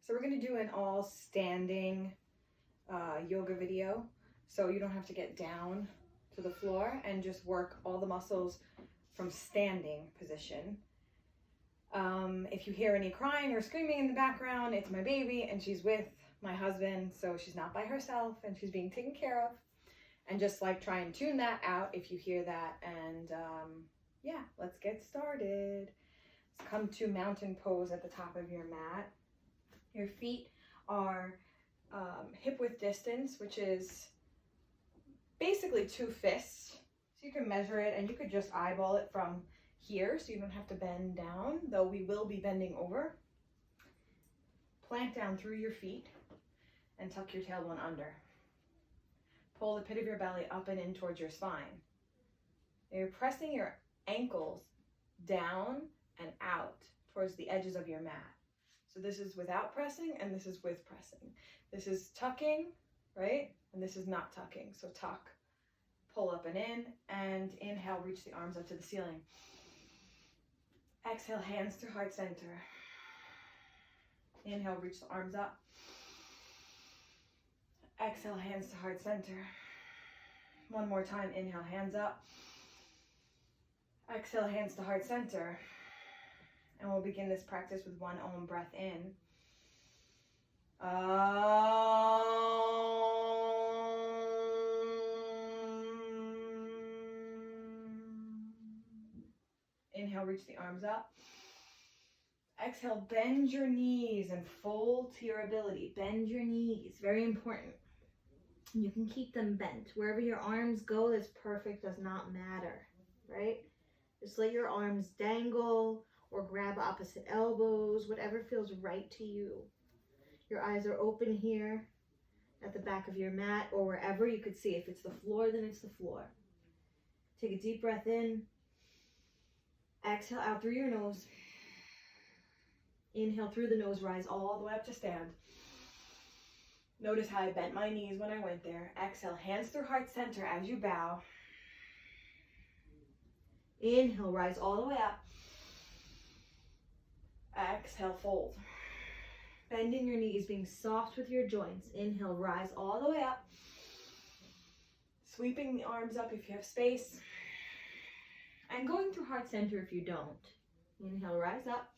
So we're going to do an all standing yoga video. So you don't have to get down to the floor and just work all the muscles from standing position. If you hear any crying or screaming in the background, it's my baby and she's with my husband. So she's not by herself and she's being taken care of. And just like try and tune that out if you hear that. And yeah, let's get started. Let's come to mountain pose at the top of your mat. Your feet are hip width distance, which is basically 2 fists. So you can measure it and you could just eyeball it from here so you don't have to bend down, though we will be bending over. Plant down through your feet and tuck your tailbone under. Pull the pit of your belly up and in towards your spine. Now you're pressing your ankles down and out towards the edges of your mat. So this is without pressing and this is with pressing. This is tucking, right? And this is not tucking. So tuck, pull up and inhale, reach the arms up to the ceiling. Exhale, hands to heart center. Inhale, reach the arms up. Exhale, hands to heart center. One more time, inhale, hands up. Exhale, hands to heart center. And we'll begin this practice with one Om breath in. Inhale, reach the arms up. Exhale, bend your knees and fold to your ability. Bend your knees, very important. You can keep them bent. Wherever your arms go, that's perfect, does not matter, right? Just let your arms dangle or grab opposite elbows, whatever feels right to you. Your eyes are open here at the back of your mat or wherever you could see. If it's the floor, then it's the floor. Take a deep breath in. Exhale out through your nose. Inhale through the nose, rise all the way up to stand. Notice how I bent my knees when I went there. Exhale, hands through heart center as you bow. Inhale, rise all the way up. Exhale, fold. Bending your knees, being soft with your joints. Inhale, rise all the way up. Sweeping the arms up if you have space. And going through heart center if you don't. Inhale, rise up.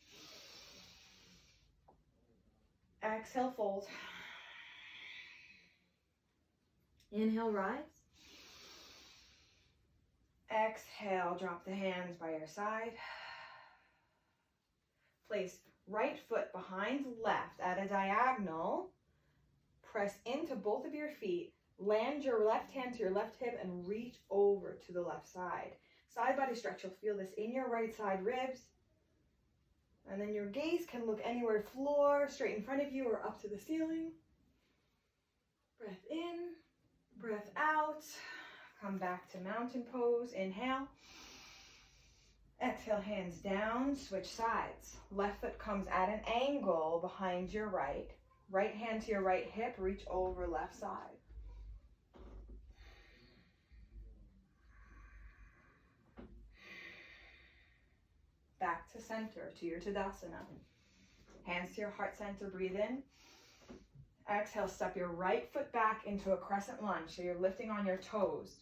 Exhale, fold. Inhale, rise. Exhale, drop the hands by your side. Place right foot behind left at a diagonal. Press into both of your feet. Land your left hand to your left hip and reach over to the left side. Side body stretch, you'll feel this in your right side ribs. And then your gaze can look anywhere, floor, straight in front of you or up to the ceiling. Breath in, breath out. Come back to mountain pose. Inhale. Exhale, hands down, switch sides. Left foot comes at an angle behind your right. Right hand to your right hip, reach over left side. Back to center, to your Tadasana. Hands to your heart center, breathe in. Exhale, step your right foot back into a crescent lunge, so you're lifting on your toes.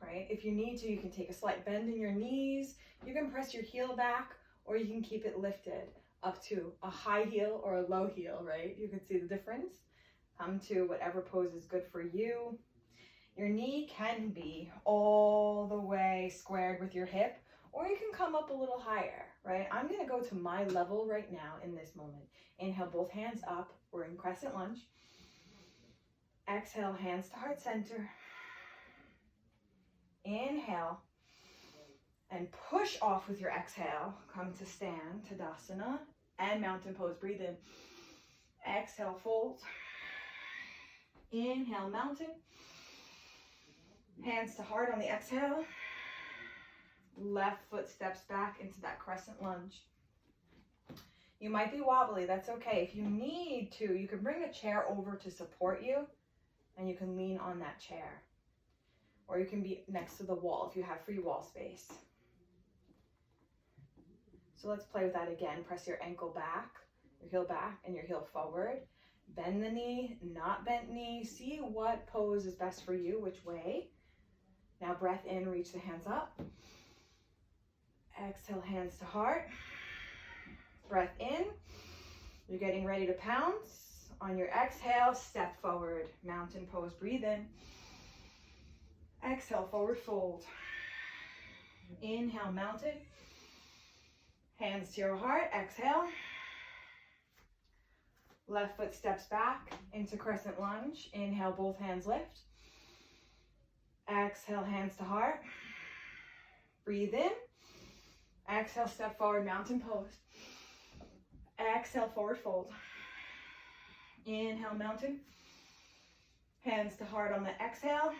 Right? If you need to, you can take a slight bend in your knees. You can press your heel back, or you can keep it lifted up to a high heel or a low heel, right? You can see the difference. Come to whatever pose is good for you. Your knee can be all the way squared with your hip, or you can come up a little higher, right? I'm gonna go to my level right now in this moment. Inhale, both hands up. We're in crescent lunge. Exhale, hands to heart center. Inhale. And push off with your exhale. Come to stand, Tadasana, and mountain pose. Breathe in. Exhale, fold. Inhale, mountain. Hands to heart on the exhale. Left foot steps back into that crescent lunge. You might be wobbly, that's okay. If you need to, you can bring a chair over to support you, and you can lean on that chair. Or you can be next to the wall if you have free wall space. So let's play with that again. Press your ankle back your heel back and your heel forward. Bend the knee, not bent knee. See what pose is best for you, which way. Now breath in, reach the hands up. Exhale, hands to heart. Breath in. You're getting ready to pounce. On your exhale, step forward, mountain pose. Breathe in. Exhale, forward fold. Inhale, mountain. Hands to your heart. Exhale. Left foot steps back into crescent lunge. Inhale, both hands lift. Exhale, hands to heart. Breathe in. Exhale, step forward, mountain pose. Exhale, forward fold. Inhale, mountain. Hands to heart on the exhale.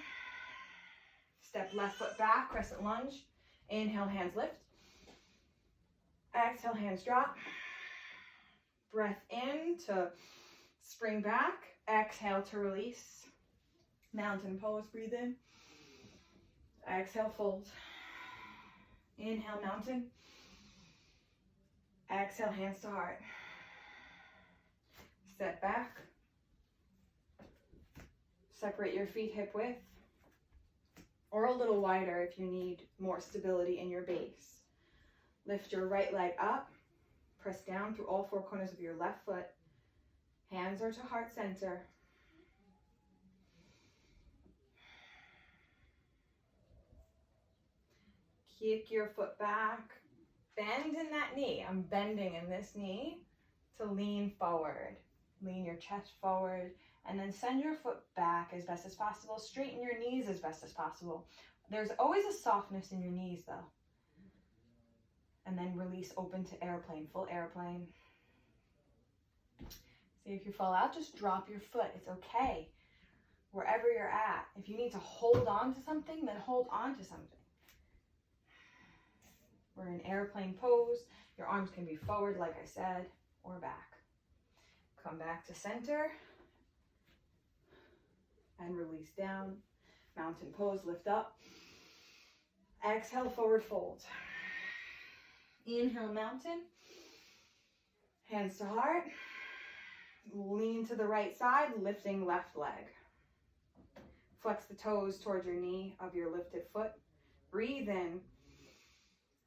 Step left foot back, crescent lunge. Inhale, hands lift. Exhale, hands drop. Breath in to spring back. Exhale to release. Mountain pose, breathe in. Exhale, fold. Inhale, mountain. Exhale, hands to heart. Step back. Separate your feet hip width, or a little wider if you need more stability in your base. Lift your right leg up. Press down through all four corners of your left foot. Hands are to heart center. Kick your foot back. Bend in that knee. I'm bending in this knee to lean forward. Lean your chest forward, and then send your foot back as best as possible. Straighten your knees as best as possible. There's always a softness in your knees though. And then release, open to airplane, full airplane. See, if you fall out, just drop your foot. It's okay. Wherever you're at. If you need to hold on to something, then hold on to something. We're in airplane pose. Your arms can be forward, like I said, or back. Come back to center. And release down. Mountain pose, lift up. Exhale, forward fold. Inhale, mountain. Hands to heart. Lean to the right side, lifting left leg. Flex the toes towards your knee of your lifted foot. Breathe in.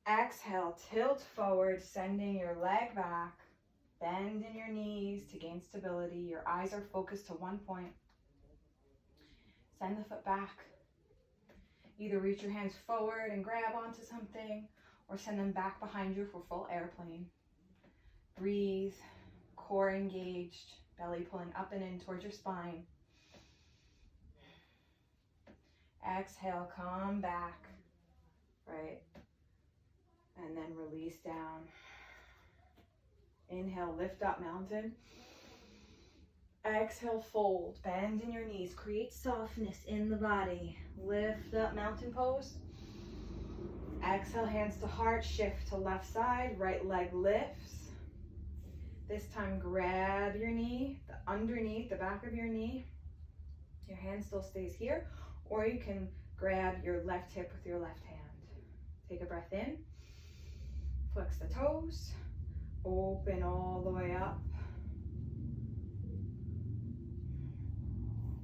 Exhale, tilt forward, sending your leg back. Bend in your knees to gain stability. Your eyes are focused to one point. Send the foot back. Either reach your hands forward and grab onto something, or send them back behind you for full airplane. Breathe, core engaged, belly pulling up and in towards your spine. Exhale, come back, right? And then release down. Inhale, lift up, mountain. Exhale, fold, bend in your knees, create softness in the body. Lift up, mountain pose. Exhale, hands to heart, shift to left side, right leg lifts. This time grab your knee, underneath the back of your knee. Your hand still stays here, or you can grab your left hip with your left hand. Take a breath in, flex the toes, open all the way up.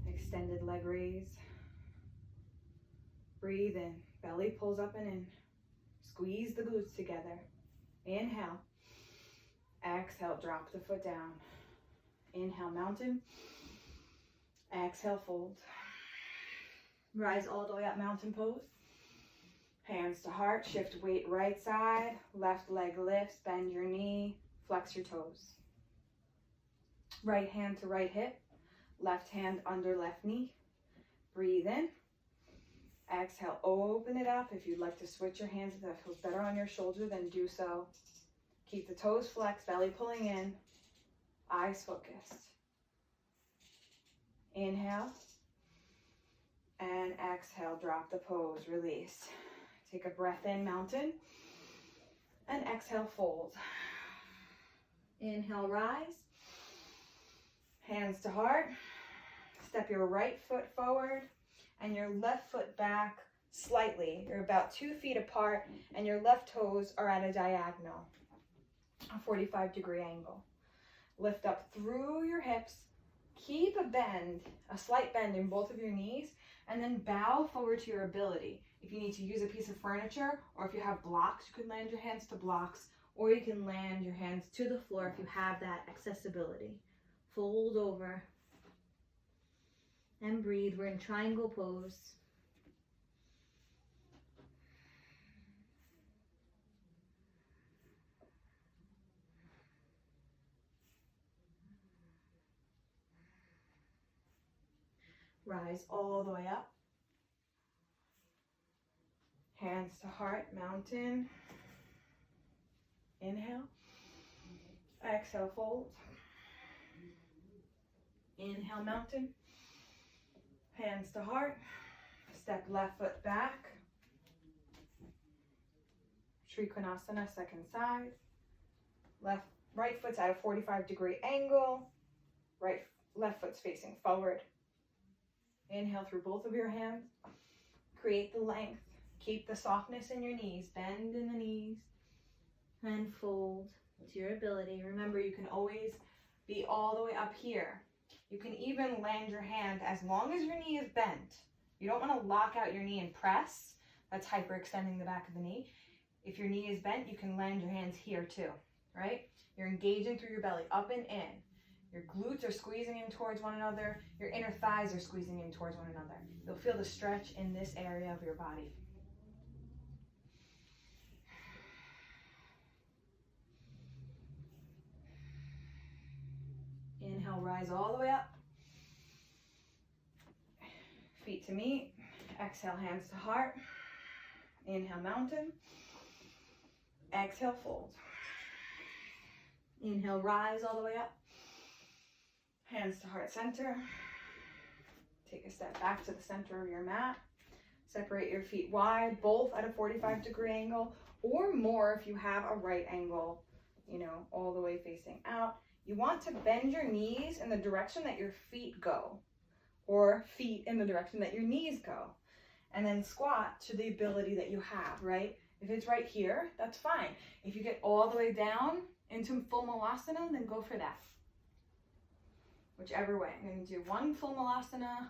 Extended leg raise. Breathe in, belly pulls up and in. Squeeze the glutes together. Inhale. Exhale, drop the foot down. Inhale, mountain. Exhale, fold. Rise all the way up, mountain pose. Hands to heart, shift weight right side. Left leg lifts, bend your knee, flex your toes. Right hand to right hip. Left hand under left knee. Breathe in. Exhale, open it up. If you'd like to switch your hands, if that feels better on your shoulder, then do so. Keep the toes flexed, belly pulling in, eyes focused. Inhale. And exhale, drop the pose, release. Take a breath in, mountain. And exhale, fold. Inhale, rise. Hands to heart. Step your right foot forward and your left foot back slightly. You're about 2 feet apart and your left toes are at a diagonal, a 45-degree angle. Lift up through your hips. Keep a bend, a slight bend in both of your knees, and then bow forward to your ability. If you need to use a piece of furniture, or if you have blocks, you can land your hands to blocks, or you can land your hands to the floor if you have that accessibility. Fold over and breathe. We're in triangle pose. Rise all the way up. Hands to heart, mountain. Inhale. Exhale, fold. Inhale, mountain. Hands to heart. Step left foot back. Trikonasana, second side. Right foot's at a 45-degree angle. Left foot's facing forward. Inhale through both of your hands. Create the length. Keep the softness in your knees. Bend in the knees. And fold to your ability. Remember, you can always be all the way up here. You can even land your hand as long as your knee is bent. You don't want to lock out your knee and press. That's hyperextending the back of the knee. If your knee is bent, you can land your hands here too, right? You're engaging through your belly, up and in. Your glutes are squeezing in towards one another. Your inner thighs are squeezing in towards one another. You'll feel the stretch in this area of your body. Inhale, rise all the way up. Feet to meet. Exhale, hands to heart. Inhale, mountain. Exhale, fold. Inhale, rise all the way up. Hands to heart center. Take a step back to the center of your mat. Separate your feet wide, both at a 45-degree angle, or more if you have a right angle, all the way facing out. You want to bend your knees in the direction that your feet go, or feet in the direction that your knees go. And then squat to the ability that you have, right? If it's right here, that's fine. If you get all the way down into full malasana, then go for that. Whichever way. I'm going to do one full malasana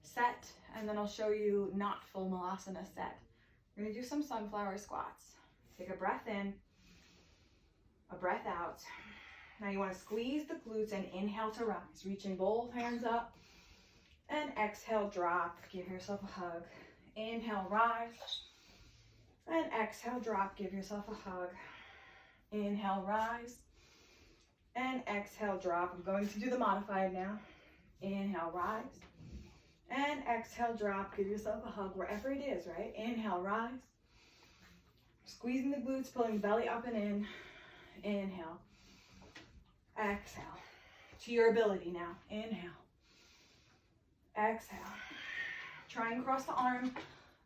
set, and then I'll show you not full malasana set. We're going to do some sunflower squats. Take a breath in, a breath out. Now you want to squeeze the glutes and inhale to rise. Reaching both hands up, and exhale, drop. Give yourself a hug. Inhale, rise, and exhale, drop. Give yourself a hug. Inhale, rise, and exhale, drop. I'm going to do the modified now. Inhale, rise, and exhale, drop. Give yourself a hug wherever it is, right? Inhale, rise. Squeezing the glutes, pulling the belly up and in. Inhale. Exhale. To your ability now. Inhale. Exhale. Try and cross the arm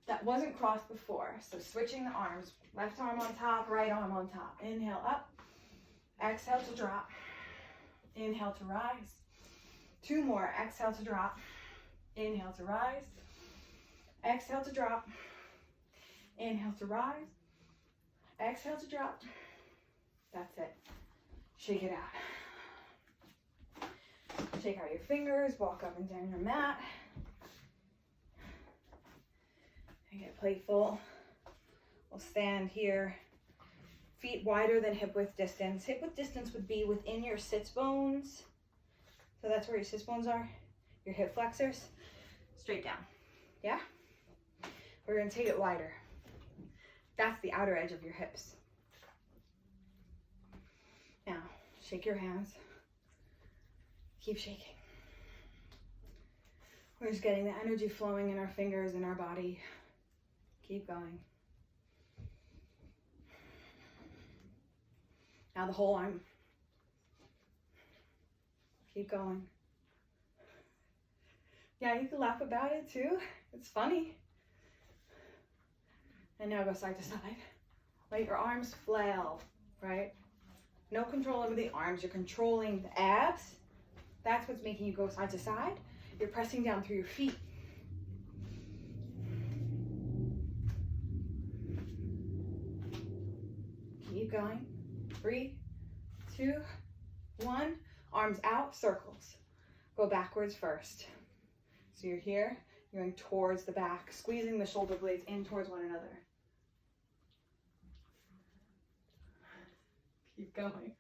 that wasn't crossed before. So switching the arms. Left arm on top, right arm on top. Inhale up. Exhale to drop. Inhale to rise. Two more. Exhale to drop. Inhale to rise. Exhale to drop. Inhale to rise. Exhale to drop. That's it. Shake it out. Shake out your fingers. Walk up and down your mat. And get playful. We'll stand here. Feet wider than hip width distance. Hip width distance would be within your sits bones. So that's where your sits bones are. Your hip flexors. Straight down. Yeah? We're going to take it wider. That's the outer edge of your hips. Now, shake your hands. Keep shaking. We're just getting the energy flowing in our fingers and our body. Keep going. Now the whole arm. Keep going. Yeah, you can laugh about it too. It's funny. And now go side to side. Let your arms flail, right? No control over the arms. You're controlling the abs. That's what's making you go side to side. You're pressing down through your feet. Keep going. 3, 2, 1. Arms out, circles. Go backwards first. So you're here, you're going towards the back, squeezing the shoulder blades in towards one another. Keep going.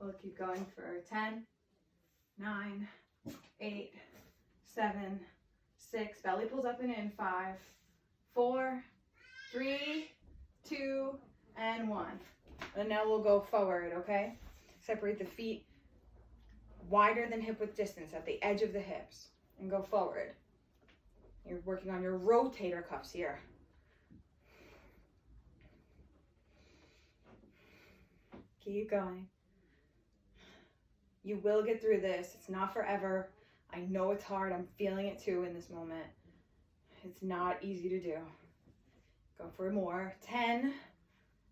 We'll keep going for 10, 9, 8, 7, 6. Belly pulls up and in. 5, 4, 3, 2, and 1. And now we'll go forward, okay? Separate the feet wider than hip width distance at the edge of the hips and go forward. You're working on your rotator cuffs here. Keep going. You will get through this. It's not forever. I know it's hard. I'm feeling it too in this moment. It's not easy to do. Go for more. 10,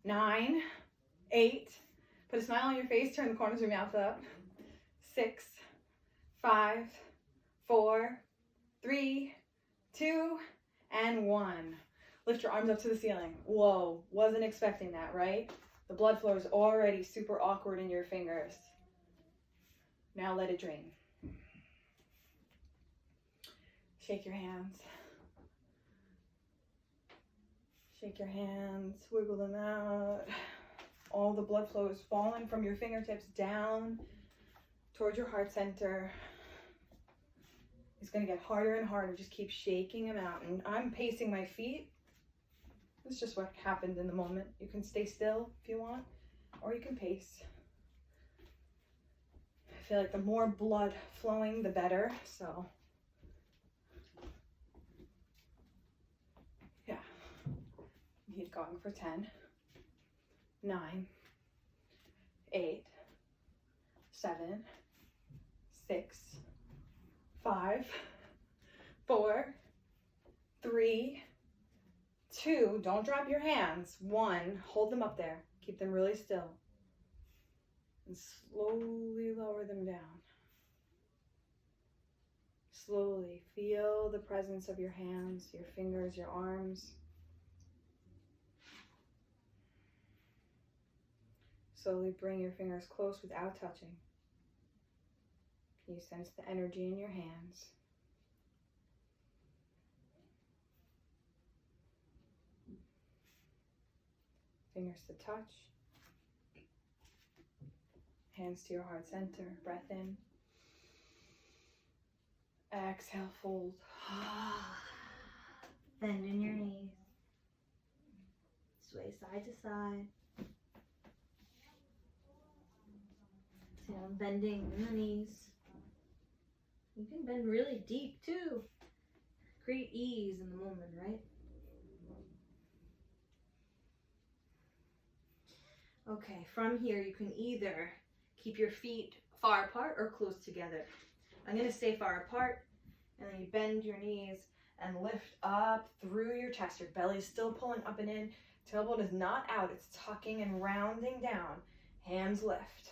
9, 8. Put a smile on your face. Turn the corners of your mouth up. 6, 5, 4, 3, 2, and 1. Lift your arms up to the ceiling. Whoa, wasn't expecting that, right? The blood flow is already super awkward in your fingers. Now let it drain. Shake your hands. Shake your hands, wiggle them out. All the blood flow is falling from your fingertips down towards your heart center. It's going to get harder and harder. Just keep shaking them out. And I'm pacing my feet. It's just what happened in the moment. You can stay still if you want, or you can pace. I feel like the more blood flowing, the better. So, yeah. Keep going for 10, 9, 8, 7, 6, 5, 4, 3, 2, don't drop your hands. 1, hold them up there. Keep them really still. And slowly lower them down. Slowly feel the presence of your hands, your fingers, your arms. Slowly bring your fingers close without touching. Can you sense the energy in your hands? Fingers to touch. Hands to your heart center. Breath in. Exhale, fold. Bend in your knees. Sway side to side. So I'm bending in the knees. You can bend really deep too. Create ease in the moment, right? Okay, from here you can either keep your feet far apart or close together. I'm going to stay far apart, and then you bend your knees and lift up through your chest. Your belly's still pulling up and in. Tailbone is not out, it's tucking and rounding down. Hands lift.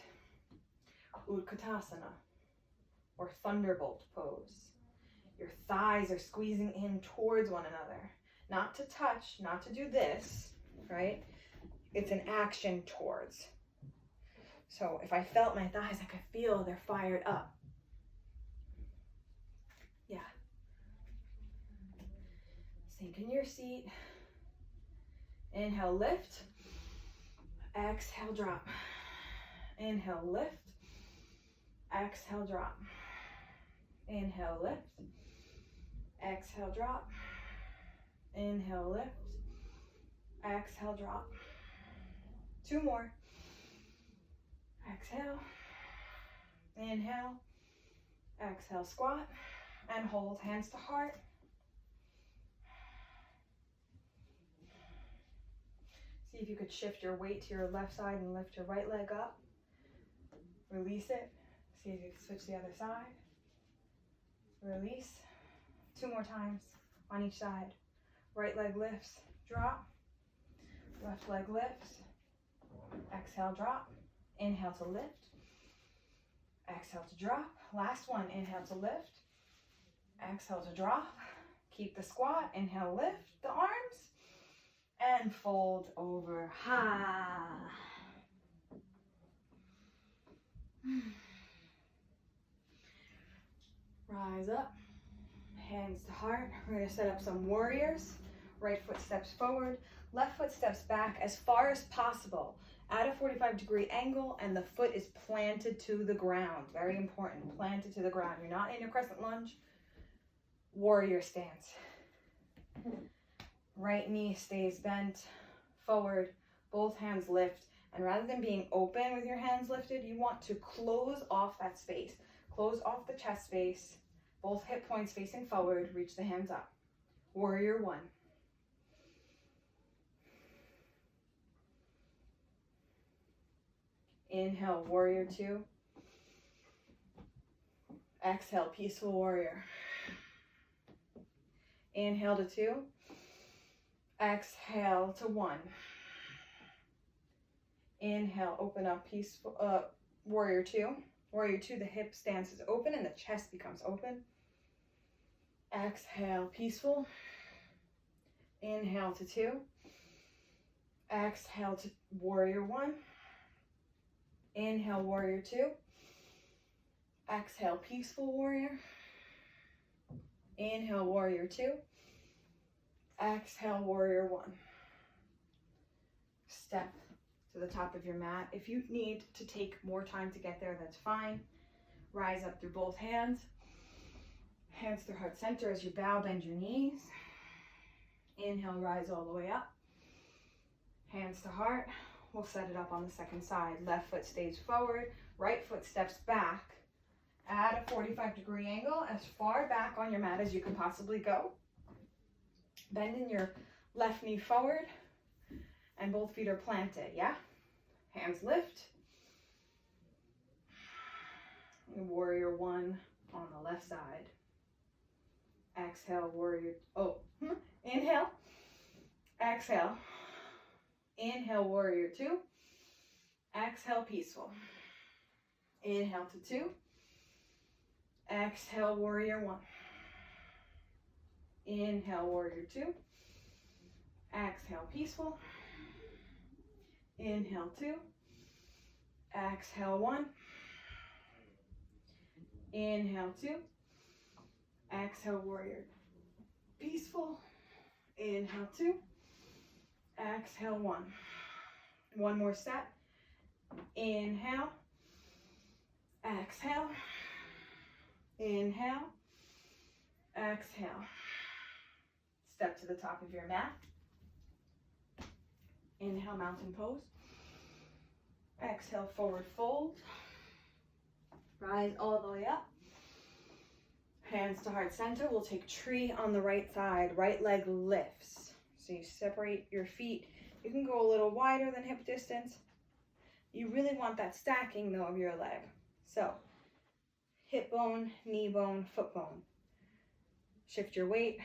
Utkatasana, or thunderbolt pose. Your thighs are squeezing in towards one another. Not to touch, not to do this, right? It's an action towards. So if I felt my thighs, I could feel they're fired up. Yeah. Sink in your seat. Inhale, lift. Exhale, drop. Inhale, lift. Exhale, drop. Inhale, lift. Exhale, drop. Inhale, lift. Exhale, drop. 2 more. Exhale. Inhale. Exhale, squat. And hold, hands to heart. See if you could shift your weight to your left side and lift your right leg up. Release it. See if you can switch the other side. Release. 2 more times on each side. Right leg lifts, drop. Left leg lifts. Exhale, drop. Inhale to lift. Exhale to drop. Last one, inhale to lift. Exhale to drop. Keep the squat. Inhale, lift the arms. And fold over. Ha. Rise up, hands to heart. We're going to set up some warriors. Right foot steps forward, left foot steps back as far as possible at a 45-degree angle, and the foot is planted to the ground. Very important, planted to the ground. You're not in a crescent lunge. Warrior stance. Right knee stays bent forward, both hands lift, and rather than being open with your hands lifted, you want to close off that space. Close off the chest space, both hip points facing forward, reach the hands up. Warrior one. Inhale, warrior two. Exhale, peaceful warrior. Inhale to two. Exhale to one. Inhale, open up, peaceful, warrior two. Warrior two, the hip stance is open and the chest becomes open. Exhale, peaceful. Inhale to two. Exhale to warrior one. Inhale, warrior two. Exhale, peaceful warrior. Inhale, warrior two. Exhale, warrior one. Step to the top of your mat. If you need to take more time to get there, that's fine. Rise up through both hands. Hands through heart center as you bow, bend your knees. Inhale, rise all the way up. Hands to heart. We'll set it up on the second side. Left foot stays forward. Right foot steps back at a 45-degree angle, as far back on your mat as you can possibly go. Bending your left knee forward, and both feet are planted, yeah? Hands lift. Warrior one on the left side. Exhale, warrior, inhale. Exhale. Inhale, warrior two. Exhale, peaceful. Inhale to two. Exhale, warrior one. Inhale, warrior two. Exhale, peaceful. Inhale two. Exhale one. Inhale two. Exhale, warrior. Peaceful. Inhale two. Exhale one. One more step. Inhale. Exhale. Inhale. Exhale. Step to the top of your mat. Inhale, mountain pose. Exhale, forward fold. Rise all the way up. Hands to heart center. We'll take tree on the right side. Right leg lifts. So you separate your feet. You can go a little wider than hip distance. You really want that stacking though of your leg. So hip bone, knee bone, foot bone. Shift your weight,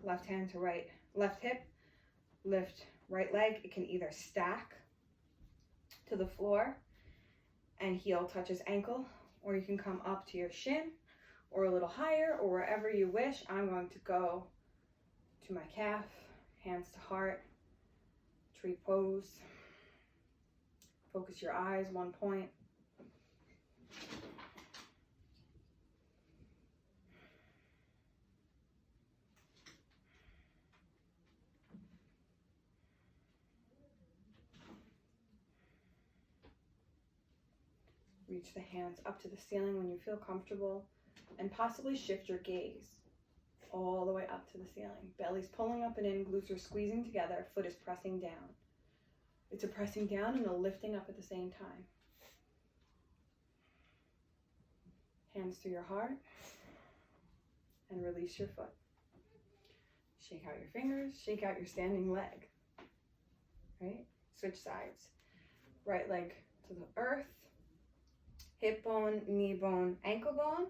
left hand to right, left hip, lift right leg. It can either stack to the floor and heel touches ankle, or you can come up to your shin or a little higher or wherever you wish. I'm going to go to my calf, hands to heart, tree pose. Focus your eyes, one point. Reach the hands up to the ceiling when you feel comfortable, and possibly shift your gaze all the way up to the ceiling. Belly's pulling up and in, glutes are squeezing together, foot is pressing down. It's a pressing down and a lifting up at the same time. Hands to your heart, and release your foot. Shake out your fingers, shake out your standing leg. Right? Switch sides. Right leg to the earth. Hip bone, knee bone, ankle bone.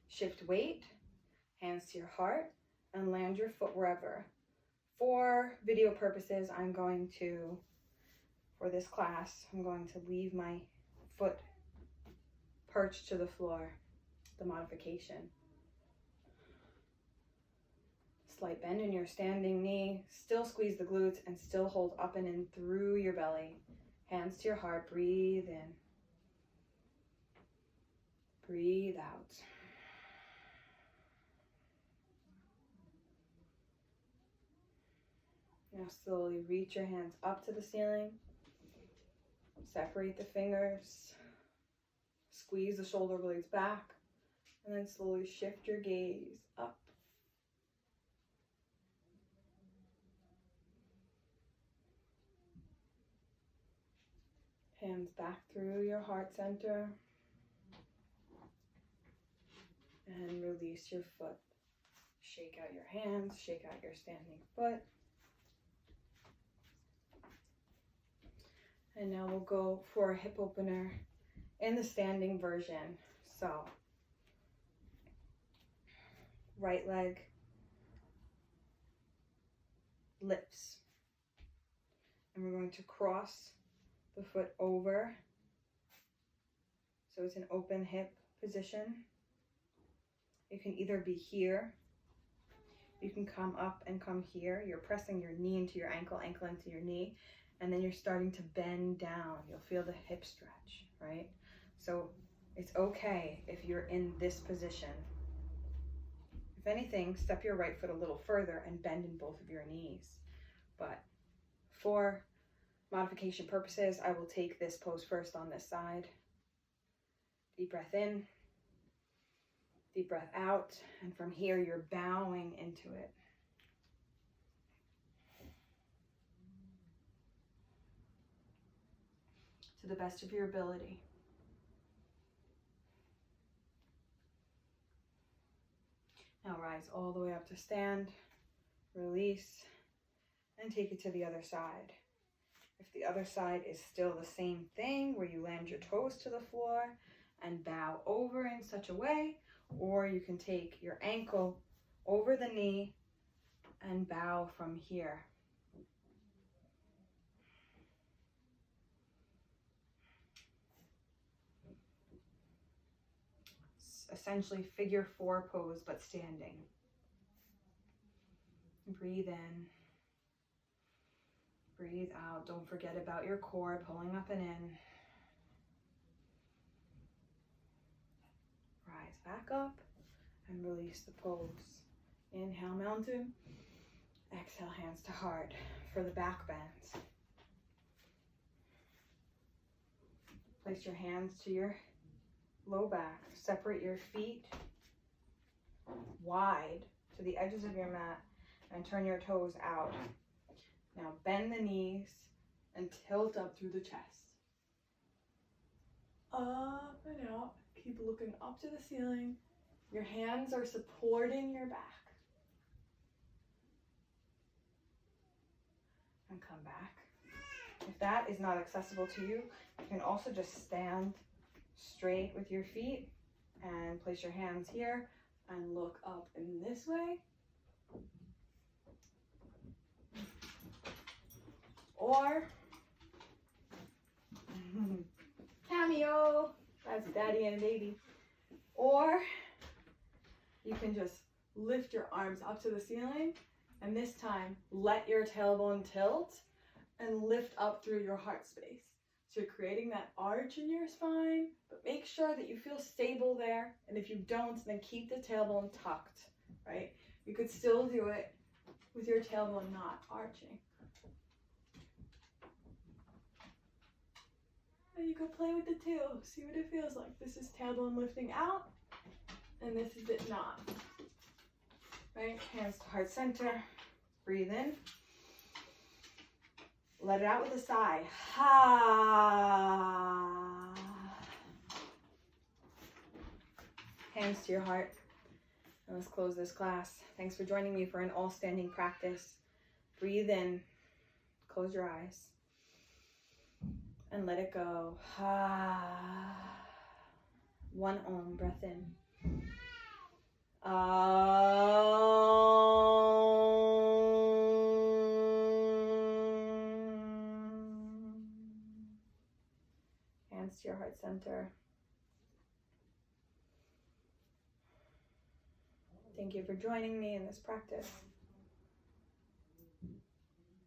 Shift weight, hands to your heart, and land your foot wherever. For video purposes, for this class, I'm going to leave my foot perched to the floor, the modification. Slight bend in your standing knee, still squeeze the glutes and still hold up and in through your belly. Hands to your heart, breathe in. Breathe out. Now slowly reach your hands up to the ceiling. Separate the fingers. Squeeze the shoulder blades back. And then slowly shift your gaze up. Hands back through your heart center. And release your foot. Shake out your hands, shake out your standing foot. And now we'll go for a hip opener in the standing version. So, right leg lifts. And we're going to cross the foot over. So it's an open hip position. You can either be here. You can come up and come here. You're pressing your knee into your ankle, ankle into your knee. And then you're starting to bend down. You'll feel the hip stretch, right? So it's okay if you're in this position. If anything, step your right foot a little further and bend in both of your knees. But for modification purposes, I will take this pose first on this side. Deep breath in, deep breath out, and from here you're bowing into it. To the best of your ability. Now rise all the way up to stand, release, and take it to the other side. If the other side is still the same thing, where you land your toes to the floor and bow over in such a way, or you can take your ankle over the knee and bow from here. Essentially figure 4 pose, but standing. Breathe in. Breathe out. Don't forget about your core pulling up and in. Rise back up and release the pose. Inhale, mountain. Exhale, hands to heart for the back bends. Place your hands to your low back. Separate your feet wide to the edges of your mat and turn your toes out. Now bend the knees and tilt up through the chest. Up and out. Keep looking up to the ceiling. Your hands are supporting your back. And come back. If that is not accessible to you, you can also just stand straight with your feet and place your hands here and look up in this way. Or cameo, that's daddy and baby. Or you can just lift your arms up to the ceiling, and this time let your tailbone tilt and lift up through your heart space. So you're creating that arch in your spine, but make sure that you feel stable there. And if you don't, then keep the tailbone tucked, right? You could still do it with your tailbone not arching. And you could play with the two, see what it feels like. This is tailbone lifting out, and this is it not. Right, hands to heart center, breathe in. Let it out with a sigh. Ha. Hands to your heart. And let's close this class. Thanks for joining me for an all standing practice. Breathe in. Close your eyes. And let it go. Ha. One Om, breath in. Hands to your heart center. Thank you for joining me in this practice.